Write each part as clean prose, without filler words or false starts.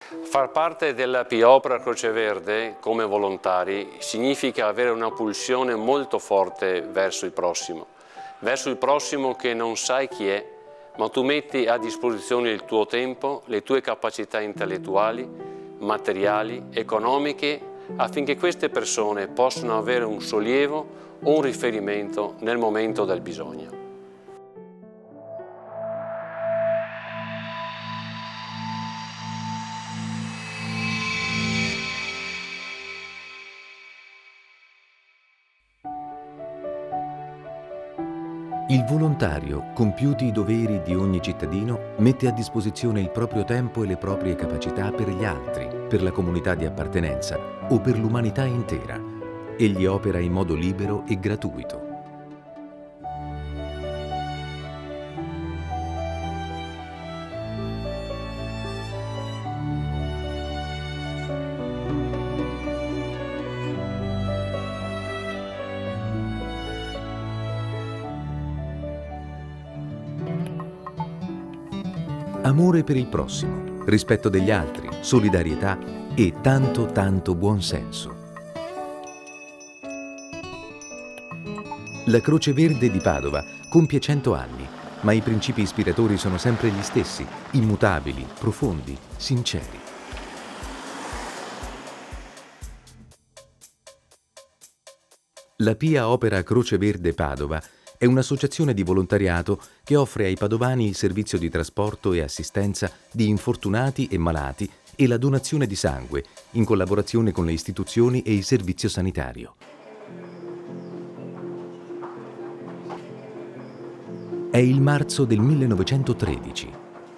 Far parte della Pia Opera Croce Verde come volontari significa avere una pulsione molto forte verso il prossimo che non sai chi è, ma tu metti a disposizione il tuo tempo, le tue capacità intellettuali, materiali, economiche, affinché queste persone possano avere un sollievo o un riferimento nel momento del bisogno. Il volontario, compiuti i doveri di ogni cittadino, mette a disposizione il proprio tempo e le proprie capacità per gli altri, per la comunità di appartenenza o per l'umanità intera. Egli opera in modo libero e gratuito. Amore per il prossimo, rispetto degli altri, solidarietà e tanto buonsenso. La Croce Verde di Padova compie 100 anni, ma i principi ispiratori sono sempre gli stessi, immutabili, profondi, sinceri. La Pia Opera Croce Verde Padova è un'associazione di volontariato che offre ai padovani il servizio di trasporto e assistenza di infortunati e malati e la donazione di sangue, in collaborazione con le istituzioni e il servizio sanitario. È il marzo del 1913.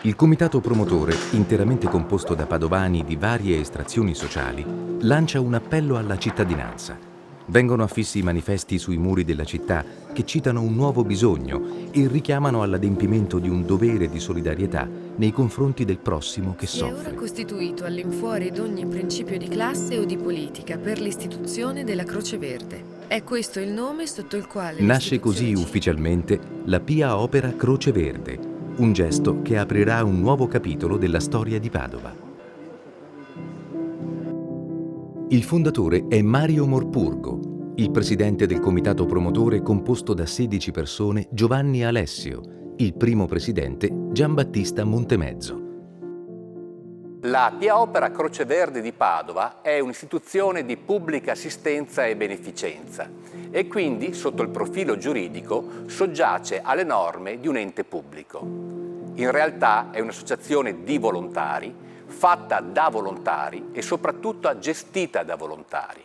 Il comitato promotore, interamente composto da padovani di varie estrazioni sociali, lancia un appello alla cittadinanza. Vengono affissi manifesti sui muri della città che citano un nuovo bisogno e richiamano all'adempimento di un dovere di solidarietà nei confronti del prossimo che soffre. È ora costituito all'infuori d'ogni principio di classe o di politica per l'istituzione della Croce Verde. È questo il nome sotto il quale nasce così ufficialmente la Pia Opera Croce Verde, un gesto che aprirà un nuovo capitolo della storia di Padova. Il fondatore è Mario Morpurgo, il presidente del comitato promotore composto da 16 persone Giovanni Alessio, il primo presidente Giambattista Montemezzo. La Pia Opera Croce Verde di Padova è un'istituzione di pubblica assistenza e beneficenza e quindi, sotto il profilo giuridico, soggiace alle norme di un ente pubblico. In realtà è un'associazione di volontari fatta da volontari e soprattutto gestita da volontari.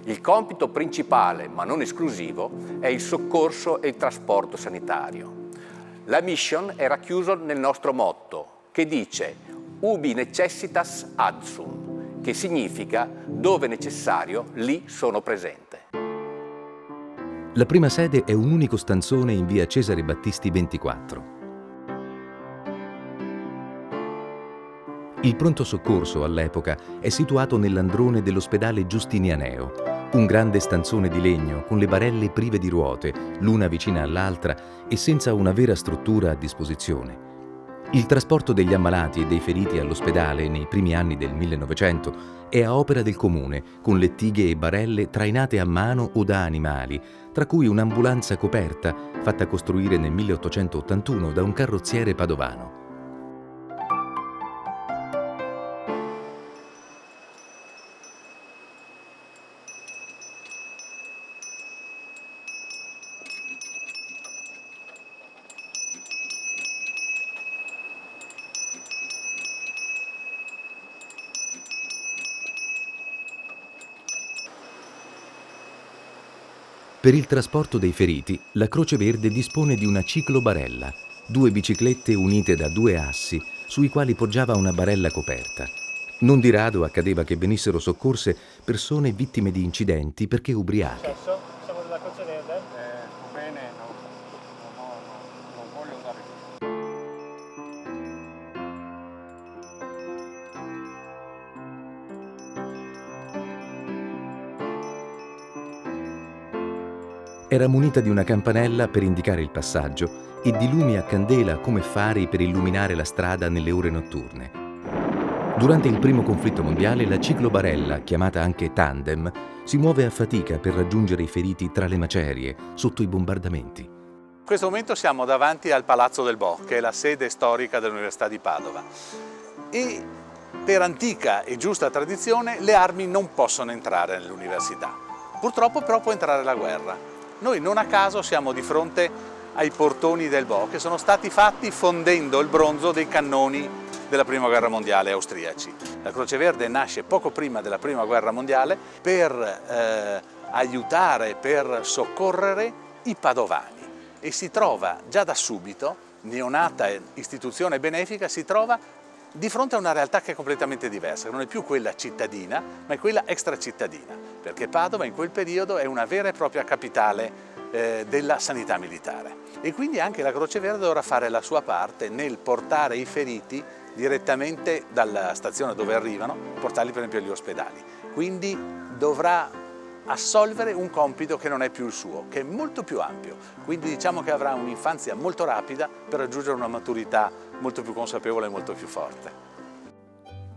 Il compito principale, ma non esclusivo, è il soccorso e il trasporto sanitario. La mission è racchiusa nel nostro motto, che dice Ubi necessitas ad sum, che significa dove necessario, lì sono presente. La prima sede è un unico stanzone in via Cesare Battisti 24. Il pronto soccorso all'epoca è situato nell'androne dell'ospedale Giustinianeo, un grande stanzone di legno con le barelle prive di ruote, l'una vicina all'altra e senza una vera struttura a disposizione. Il trasporto degli ammalati e dei feriti all'ospedale nei primi anni del 1900 è a opera del comune, con lettighe e barelle trainate a mano o da animali, tra cui un'ambulanza coperta fatta costruire nel 1881 da un carrozziere padovano. Per il trasporto dei feriti, la Croce Verde dispone di una ciclobarella, 2 biciclette unite da 2 assi, sui quali poggiava una barella coperta. Non di rado accadeva che venissero soccorse persone vittime di incidenti perché ubriache. Siamo della Croce Verde? Va bene, non voglio andare. Era munita di una campanella per indicare il passaggio e di lumi a candela come fari per illuminare la strada nelle ore notturne. Durante il primo conflitto mondiale la ciclobarella, chiamata anche tandem, si muove a fatica per raggiungere i feriti tra le macerie, sotto i bombardamenti. In questo momento siamo davanti al Palazzo del Bo, che è la sede storica dell'Università di Padova. E per antica e giusta tradizione le armi non possono entrare nell'università. Purtroppo però può entrare la guerra. Noi non a caso siamo di fronte ai portoni del Bo, che sono stati fatti fondendo il bronzo dei cannoni della Prima Guerra Mondiale austriaci. La Croce Verde nasce poco prima della Prima Guerra Mondiale per aiutare, per soccorrere i padovani e si trova già da subito, neonata istituzione benefica, si trova di fronte a una realtà che è completamente diversa, che non è più quella cittadina, ma è quella extracittadina, perché Padova in quel periodo è una vera e propria capitale della sanità militare. E quindi anche la Croce Verde dovrà fare la sua parte nel portare i feriti direttamente dalla stazione dove arrivano, portarli per esempio agli ospedali. Quindi dovrà assolvere un compito che non è più il suo, che è molto più ampio. Quindi diciamo che avrà un'infanzia molto rapida per raggiungere una maturità molto più consapevole e molto più forte.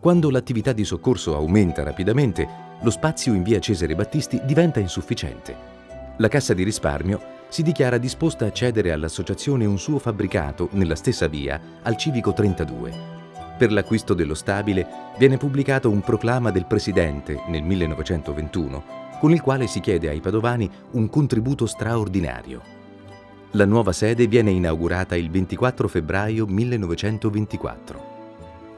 Quando l'attività di soccorso aumenta rapidamente, lo spazio in via Cesare Battisti diventa insufficiente. La Cassa di Risparmio si dichiara disposta a cedere all'associazione un suo fabbricato nella stessa via, al Civico 32. Per l'acquisto dello stabile viene pubblicato un proclama del Presidente nel 1921, con il quale si chiede ai padovani un contributo straordinario. La nuova sede viene inaugurata il 24 febbraio 1924.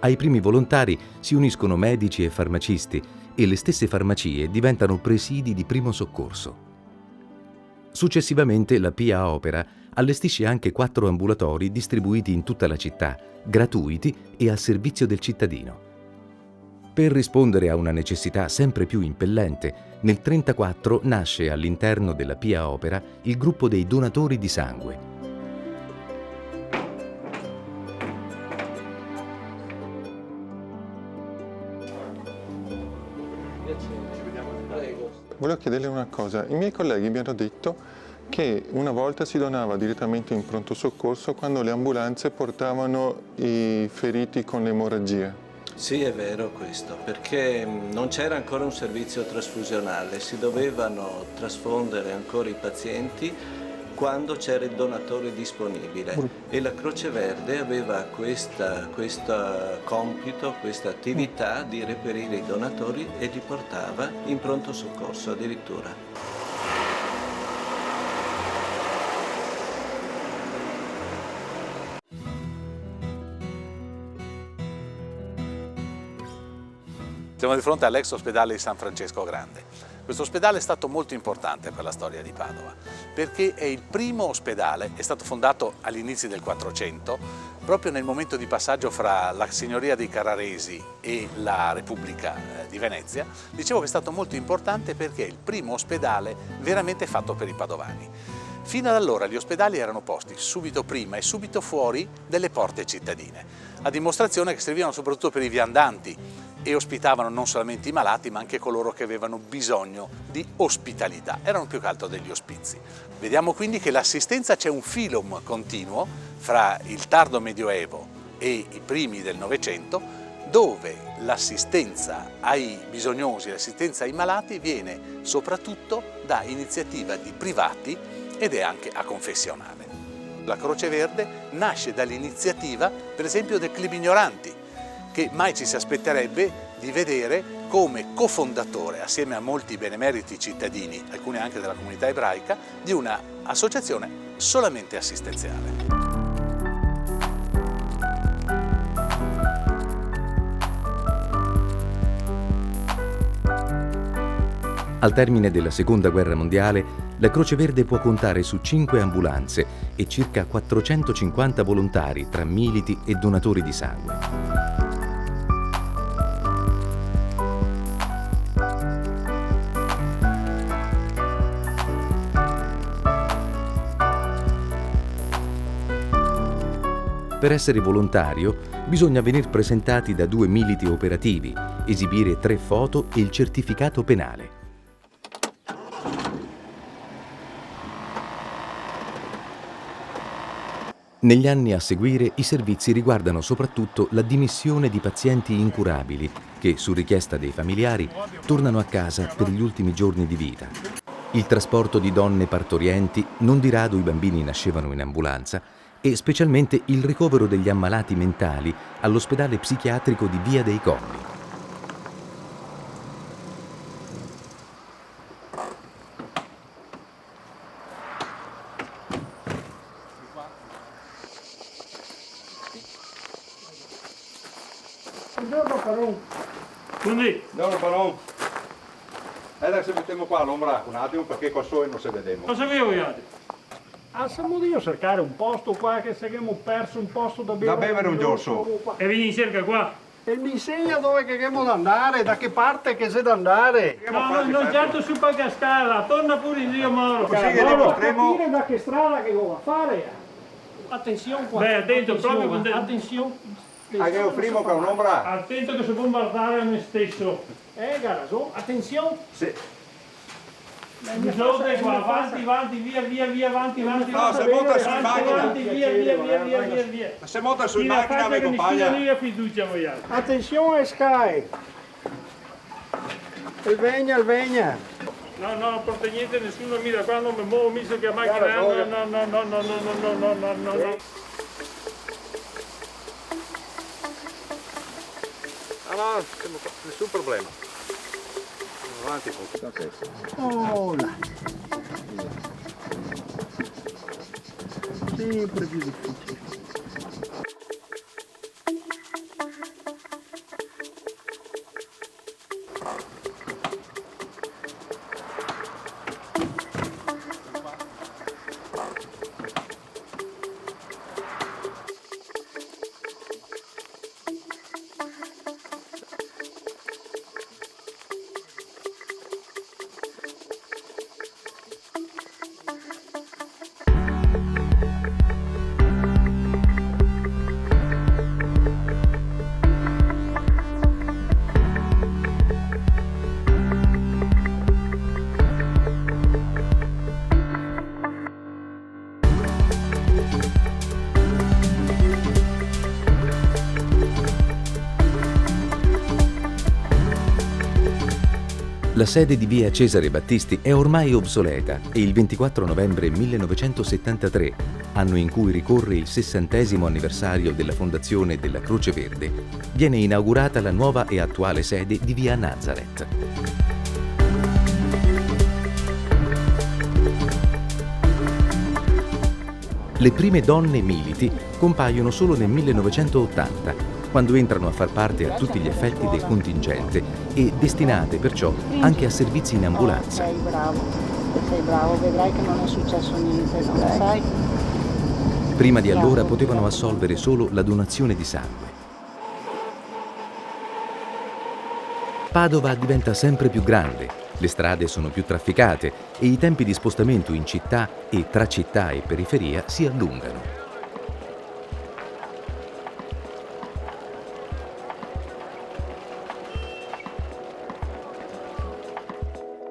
Ai primi volontari si uniscono medici e farmacisti e le stesse farmacie diventano presidi di primo soccorso. Successivamente la Pia Opera allestisce anche 4 ambulatori distribuiti in tutta la città, gratuiti e al servizio del cittadino. Per rispondere a una necessità sempre più impellente, nel 1934 nasce all'interno della Pia Opera il gruppo dei donatori di sangue. Volevo chiederle una cosa. I miei colleghi mi hanno detto che una volta si donava direttamente in pronto soccorso quando le ambulanze portavano i feriti con l'emorragia. Sì, è vero questo, perché non c'era ancora un servizio trasfusionale, si dovevano trasfondere ancora i pazienti quando c'era il donatore disponibile e la Croce Verde aveva questo compito, questa attività di reperire i donatori e li portava in pronto soccorso addirittura. Siamo di fronte all'ex ospedale di San Francesco Grande. Questo ospedale è stato molto importante per la storia di Padova, perché è il primo ospedale, è stato fondato agli inizi del 400, proprio nel momento di passaggio fra la Signoria dei Carraresi e la Repubblica di Venezia. Dicevo che è stato molto importante perché è il primo ospedale veramente fatto per i padovani. Fino ad allora gli ospedali erano posti subito prima e subito fuori delle porte cittadine, a dimostrazione che servivano soprattutto per i viandanti e ospitavano non solamente i malati ma anche coloro che avevano bisogno di ospitalità, erano più che altro degli ospizi. Vediamo quindi che l'assistenza c'è un filum continuo fra il tardo Medioevo e i primi del Novecento, dove l'assistenza ai bisognosi, l'assistenza ai malati viene soprattutto da iniziativa di privati ed è anche aconfessionale. La Croce Verde nasce dall'iniziativa, per esempio, del Club Ignoranti, che mai ci si aspetterebbe di vedere come cofondatore, assieme a molti benemeriti cittadini, alcuni anche della comunità ebraica, di una associazione solamente assistenziale. Al termine della Seconda Guerra Mondiale, la Croce Verde può contare su 5 ambulanze e circa 450 volontari tra militi e donatori di sangue. Per essere volontario bisogna venir presentati da 2 militi operativi, esibire 3 foto e il certificato penale. Negli anni a seguire i servizi riguardano soprattutto la dimissione di pazienti incurabili che, su richiesta dei familiari, tornano a casa per gli ultimi giorni di vita. Il trasporto di donne partorienti, non di rado i bambini nascevano in ambulanza, e specialmente il ricovero degli ammalati mentali all'ospedale psichiatrico di Via dei Colli. Buongiorno Paron. Buongiorno Paron. Adesso mettiamo qua all'ombra un attimo perché qua sopra non si vediamo. Cosa vogliate? Siamo io a cercare un posto qua che se abbiamo perso un posto da bere. Da bere un giorno. E vieni in cerca qua. E mi insegna dove che abbiamo da andare, da che parte che c'è da andare. Non certo su qualche scala, torna pure in Dio Moro. Così che dimostriamo. Capire da che strada che va a fare. Attenzione qua. Beh, attento, proprio con attenzione. Anche io prima con un'ombra. Attento che si può bombardare a me stesso. Garaso, attenzione. Sì. Bisogna qua, avanti, via, avanti. No, se monta su macchina. Avanti, via. Se monta su macchina mi accompagna. Io fiducia vogliamo. Attenzione Sky. Il vegna. No, non porta niente, nessuno mi da qua, non mi muovo, mi so che a macchina. No. No, nessun problema. Avanti con tutta testa. Oh là. Sempre più difficile. La sede di via Cesare Battisti è ormai obsoleta e il 24 novembre 1973, anno in cui ricorre il 60° anniversario della fondazione della Croce Verde, viene inaugurata la nuova e attuale sede di via Nazareth. Le prime donne militi compaiono solo nel 1980, quando entrano a far parte a tutti gli effetti del contingente e destinate perciò anche a servizi in ambulanza. Sei bravo, vedrai che non è successo niente, non lo sai? Prima di allora potevano assolvere solo la donazione di sangue. Padova diventa sempre più grande, le strade sono più trafficate e i tempi di spostamento in città e tra città e periferia si allungano.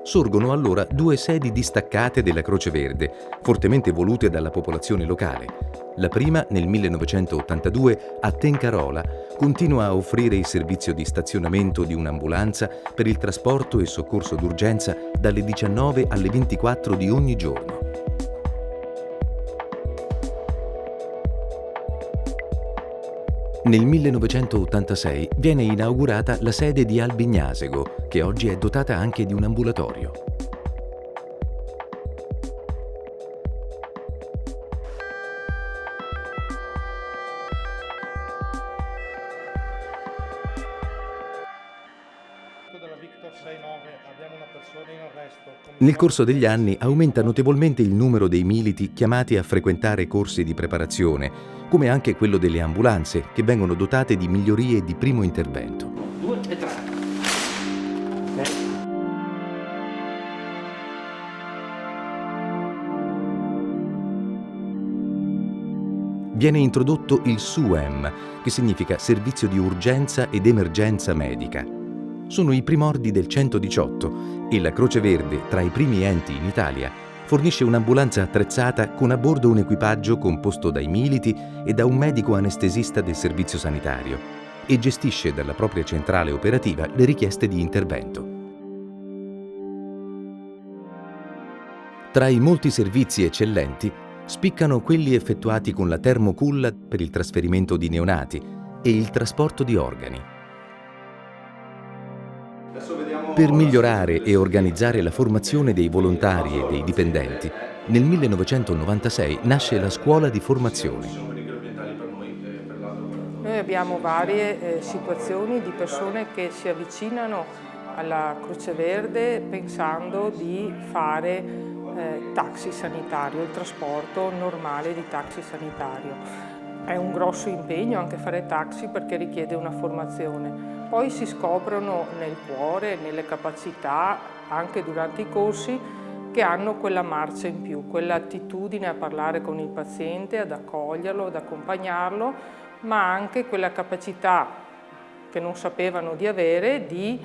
Sorgono allora due sedi distaccate della Croce Verde, fortemente volute dalla popolazione locale. La prima, nel 1982, a Tencarola, continua a offrire il servizio di stazionamento di un'ambulanza per il trasporto e soccorso d'urgenza dalle 19 alle 24 di ogni giorno. Nel 1986 viene inaugurata la sede di Albignasego, che oggi è dotata anche di un ambulatorio. Nel corso degli anni aumenta notevolmente il numero dei militi chiamati a frequentare corsi di preparazione, come anche quello delle ambulanze, che vengono dotate di migliorie di primo intervento. 2 e 3. Viene introdotto il SUEM, che significa Servizio di Urgenza ed Emergenza Medica. Sono i primordi del 118 e la Croce Verde, tra i primi enti in Italia, fornisce un'ambulanza attrezzata con a bordo un equipaggio composto dai militi e da un medico anestesista del servizio sanitario e gestisce dalla propria centrale operativa le richieste di intervento. Tra i molti servizi eccellenti spiccano quelli effettuati con la termoculla per il trasferimento di neonati e il trasporto di organi. Per migliorare e organizzare la formazione dei volontari e dei dipendenti, nel 1996 nasce la Scuola di Formazione. Noi abbiamo varie situazioni di persone che si avvicinano alla Croce Verde pensando di fare taxi sanitario, il trasporto normale di taxi sanitario. È un grosso impegno anche fare taxi perché richiede una formazione. Poi si scoprono nel cuore, nelle capacità, anche durante i corsi, che hanno quella marcia in più, quell'attitudine a parlare con il paziente, ad accoglierlo, ad accompagnarlo, ma anche quella capacità che non sapevano di avere di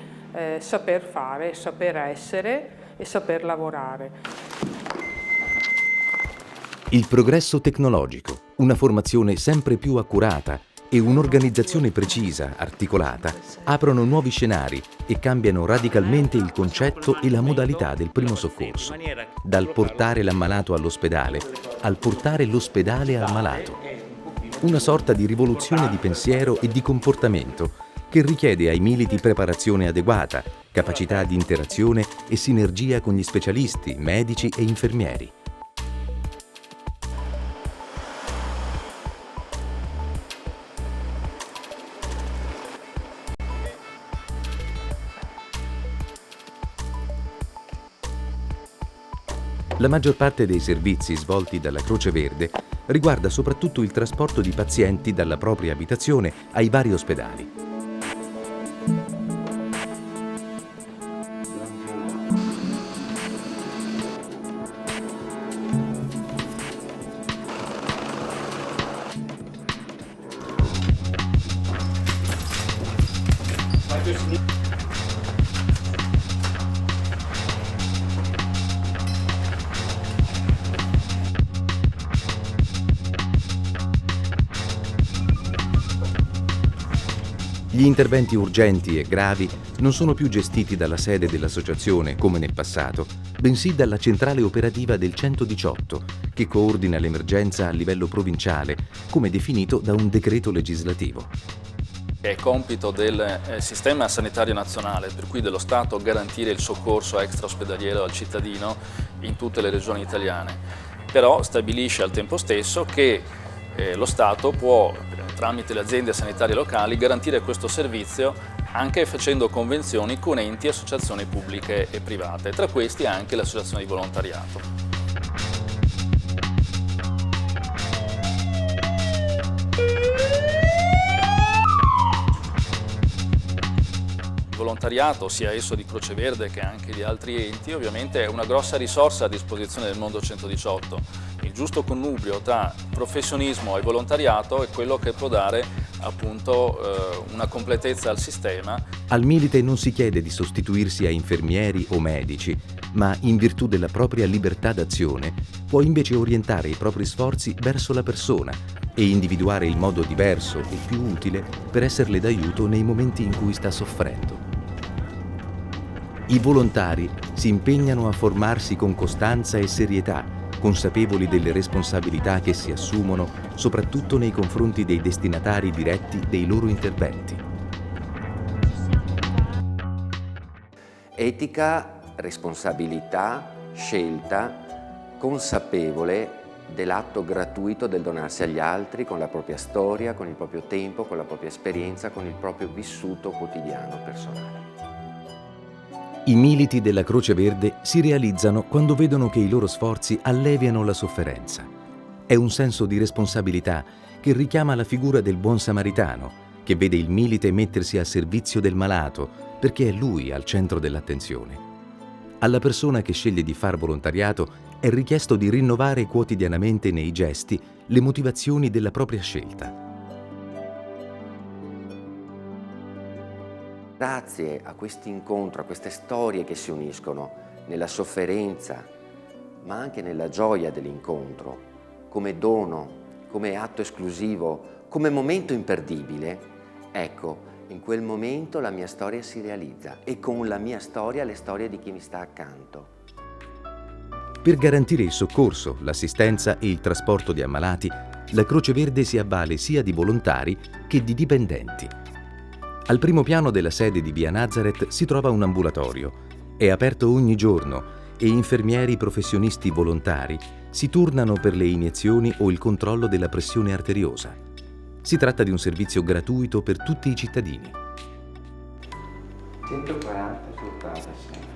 saper fare, saper essere e saper lavorare. Il progresso tecnologico, una formazione sempre più accurata e un'organizzazione precisa, articolata, aprono nuovi scenari e cambiano radicalmente il concetto e la modalità del primo soccorso, dal portare l'ammalato all'ospedale al portare l'ospedale al malato. Una sorta di rivoluzione di pensiero e di comportamento che richiede ai militi preparazione adeguata, capacità di interazione e sinergia con gli specialisti, medici e infermieri. La maggior parte dei servizi svolti dalla Croce Verde riguarda soprattutto il trasporto di pazienti dalla propria abitazione ai vari ospedali. Gli interventi urgenti e gravi non sono più gestiti dalla sede dell'associazione, come nel passato, bensì dalla centrale operativa del 118, che coordina l'emergenza a livello provinciale, come definito da un decreto legislativo. È compito del Sistema Sanitario Nazionale, per cui dello Stato, garantire il soccorso extraospedaliero al cittadino in tutte le regioni italiane. Però stabilisce al tempo stesso che lo Stato può, tramite le aziende sanitarie locali, garantire questo servizio anche facendo convenzioni con enti e associazioni pubbliche e private, tra questi anche l'associazione di volontariato. Il volontariato, sia esso di Croce Verde che anche di altri enti, ovviamente è una grossa risorsa a disposizione del mondo 118. Il giusto connubio tra professionismo e volontariato è quello che può dare appunto una completezza al sistema. Al milite non si chiede di sostituirsi a infermieri o medici, ma in virtù della propria libertà d'azione può invece orientare i propri sforzi verso la persona e individuare il modo diverso e più utile per esserle d'aiuto nei momenti in cui sta soffrendo. I volontari si impegnano a formarsi con costanza e serietà, consapevoli delle responsabilità che si assumono, soprattutto nei confronti dei destinatari diretti dei loro interventi. Etica, responsabilità, scelta, consapevole dell'atto gratuito del donarsi agli altri con la propria storia, con il proprio tempo, con la propria esperienza, con il proprio vissuto quotidiano personale. I militi della Croce Verde si realizzano quando vedono che i loro sforzi alleviano la sofferenza. È un senso di responsabilità che richiama la figura del buon samaritano, che vede il milite mettersi a servizio del malato perché è lui al centro dell'attenzione. Alla persona che sceglie di far volontariato è richiesto di rinnovare quotidianamente nei gesti le motivazioni della propria scelta. Grazie a questo incontro, a queste storie che si uniscono nella sofferenza ma anche nella gioia dell'incontro, come dono, come atto esclusivo, come momento imperdibile, ecco, in quel momento la mia storia si realizza e con la mia storia le storie di chi mi sta accanto. Per garantire il soccorso, l'assistenza e il trasporto di ammalati, la Croce Verde si avvale sia di volontari che di dipendenti. Al primo piano della sede di Via Nazareth si trova un ambulatorio. È aperto ogni giorno e infermieri professionisti volontari si turnano per le iniezioni o il controllo della pressione arteriosa. Si tratta di un servizio gratuito per tutti i cittadini. 140 risultati.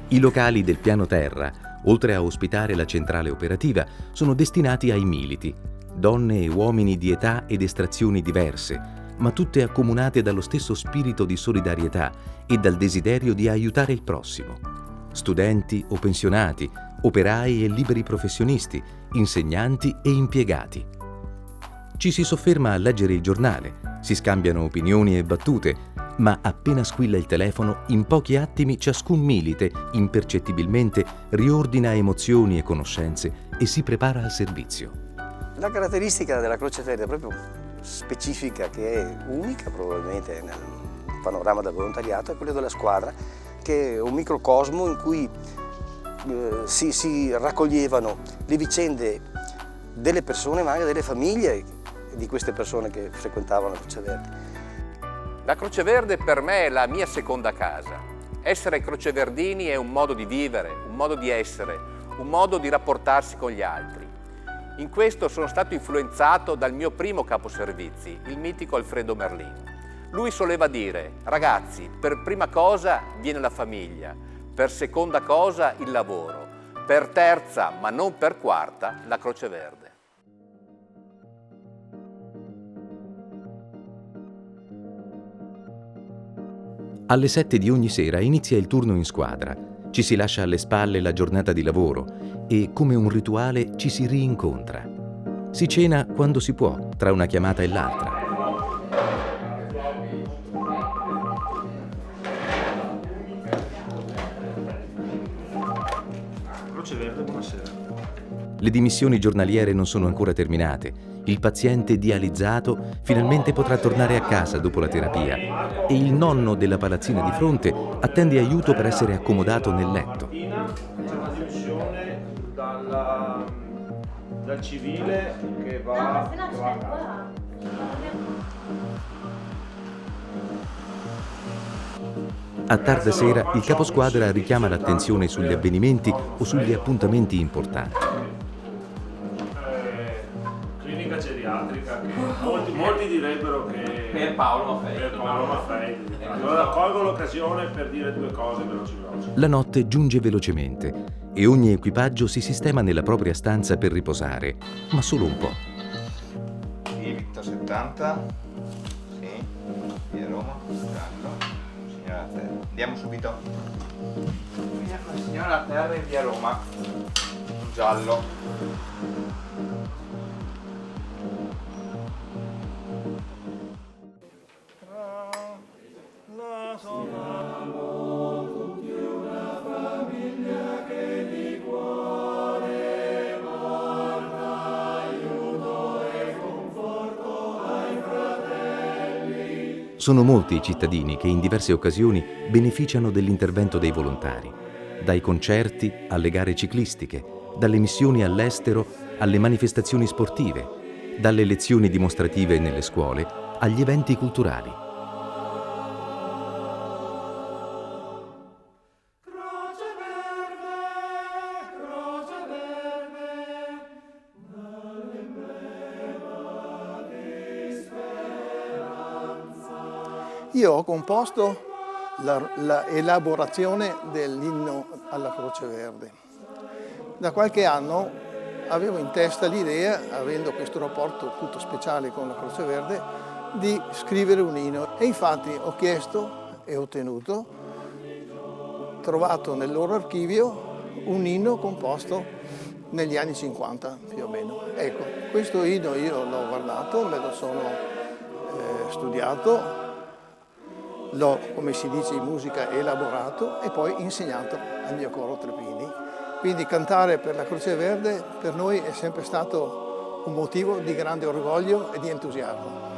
I locali del piano terra, oltre a ospitare la centrale operativa, sono destinati ai militi, donne e uomini di età ed estrazioni diverse, ma tutte accomunate dallo stesso spirito di solidarietà e dal desiderio di aiutare il prossimo. Studenti o pensionati, operai e liberi professionisti, insegnanti e impiegati. Ci si sofferma a leggere il giornale, si scambiano opinioni e battute, ma appena squilla il telefono, in pochi attimi ciascun milite, impercettibilmente, riordina emozioni e conoscenze e si prepara al servizio. La caratteristica della Croce Verde è proprio specifica, che è unica probabilmente nel panorama del volontariato, è quello della squadra, che è un microcosmo in cui si raccoglievano le vicende delle persone, ma anche delle famiglie di queste persone che frequentavano la Croce Verde. La Croce Verde per me è la mia seconda casa. Essere croceverdini è un modo di vivere, un modo di essere, un modo di rapportarsi con gli altri. In questo sono stato influenzato dal mio primo caposervizi, il mitico Alfredo Merlin. Lui soleva dire: ragazzi, per prima cosa viene la famiglia, per seconda cosa il lavoro, per terza, ma non per quarta, la Croce Verde. Alle 7 di ogni sera inizia il turno in squadra. Ci si lascia alle spalle la giornata di lavoro e, come un rituale, ci si rincontra. Si cena quando si può, tra una chiamata e l'altra. Croce Verde, buonasera. Le dimissioni giornaliere non sono ancora terminate. Il paziente dializzato finalmente potrà tornare a casa dopo la terapia e il nonno della palazzina di fronte attende aiuto per essere accomodato nel letto. C'è una dimissione dal civile che va a casa. A tarda sera il caposquadra richiama l'attenzione sugli avvenimenti o sugli appuntamenti importanti. Clinica geriatrica, che molti direbbero che per Paolo Maffei. Allora colgo l'occasione per dire due cose veloci. La notte giunge velocemente e ogni equipaggio si sistema nella propria stanza per riposare, ma solo un po'. Sì, Victor 70, sì, via Roma, giallo, signora Terra. Andiamo subito. Signora Terra in via Roma, giallo. Siamo tutti una famiglia che di cuore porta aiuto e conforto ai fratelli. Sono molti i cittadini che in diverse occasioni beneficiano dell'intervento dei volontari, dai concerti alle gare ciclistiche, dalle missioni all'estero alle manifestazioni sportive, dalle lezioni dimostrative nelle scuole agli eventi culturali. Io ho composto l'elaborazione dell'inno alla Croce Verde. Da qualche anno avevo in testa l'idea, avendo questo rapporto tutto speciale con la Croce Verde, di scrivere un inno. E infatti ho chiesto e ottenuto, trovato nel loro archivio, un inno composto negli anni 50 più o meno. Ecco, questo inno io l'ho guardato, me lo sono studiato, l'ho, come si dice in musica, elaborato e poi insegnato al mio coro Trepini, Quindi cantare per la Croce Verde per noi è sempre stato un motivo di grande orgoglio e di entusiasmo.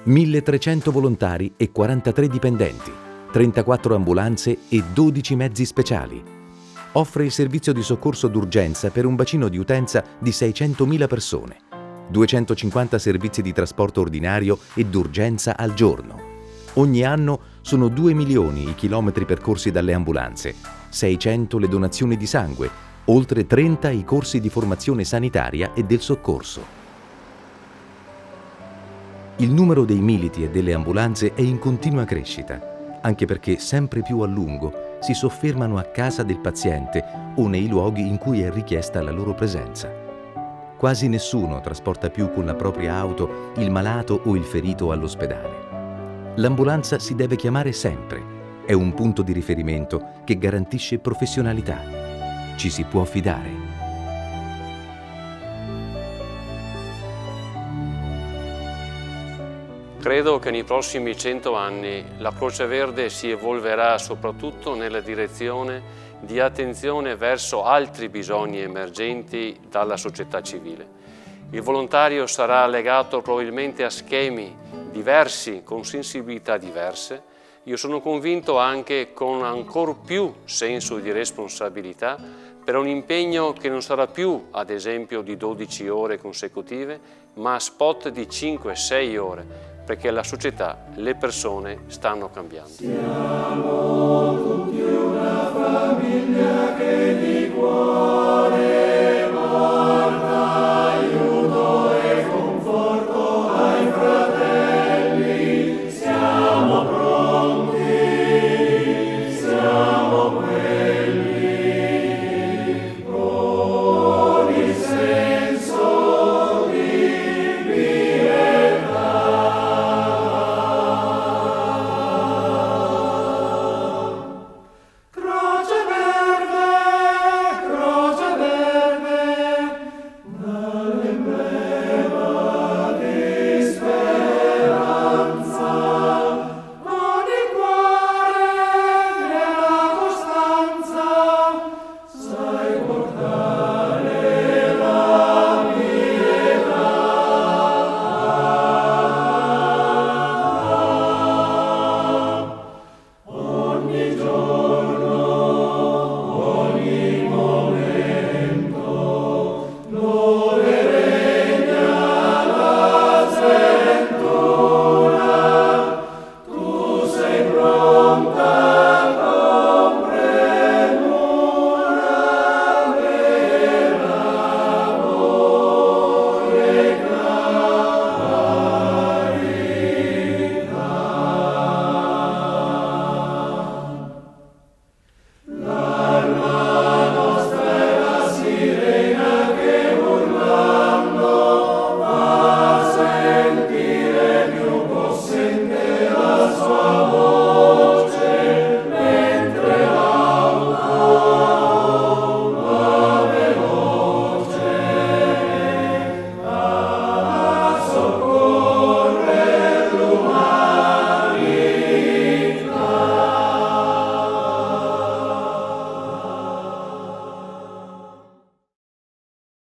«1.300 volontari e 43 dipendenti, 34 ambulanze e 12 mezzi speciali. Offre il servizio di soccorso d'urgenza per un bacino di utenza di 600.000 persone, 250 servizi di trasporto ordinario e d'urgenza al giorno. Ogni anno sono 2 milioni i chilometri percorsi dalle ambulanze, 600 le donazioni di sangue, oltre 30 i corsi di formazione sanitaria e del soccorso. Il numero dei militi e delle ambulanze è in continua crescita, anche perché sempre più a lungo si soffermano a casa del paziente o nei luoghi in cui è richiesta la loro presenza. Quasi nessuno trasporta più con la propria auto il malato o il ferito all'ospedale. L'ambulanza si deve chiamare sempre. È un punto di riferimento che garantisce professionalità. Ci si può fidare. Credo che nei prossimi 100 anni la Croce Verde si evolverà soprattutto nella direzione di attenzione verso altri bisogni emergenti dalla società civile. Il volontario sarà legato probabilmente a schemi diversi, con sensibilità diverse. Io sono convinto anche con ancor più senso di responsabilità per un impegno che non sarà più, ad esempio, di 12 ore consecutive, ma spot di 5-6 ore, perché la società, le persone stanno cambiando. Siamo tutti una famiglia che di cuore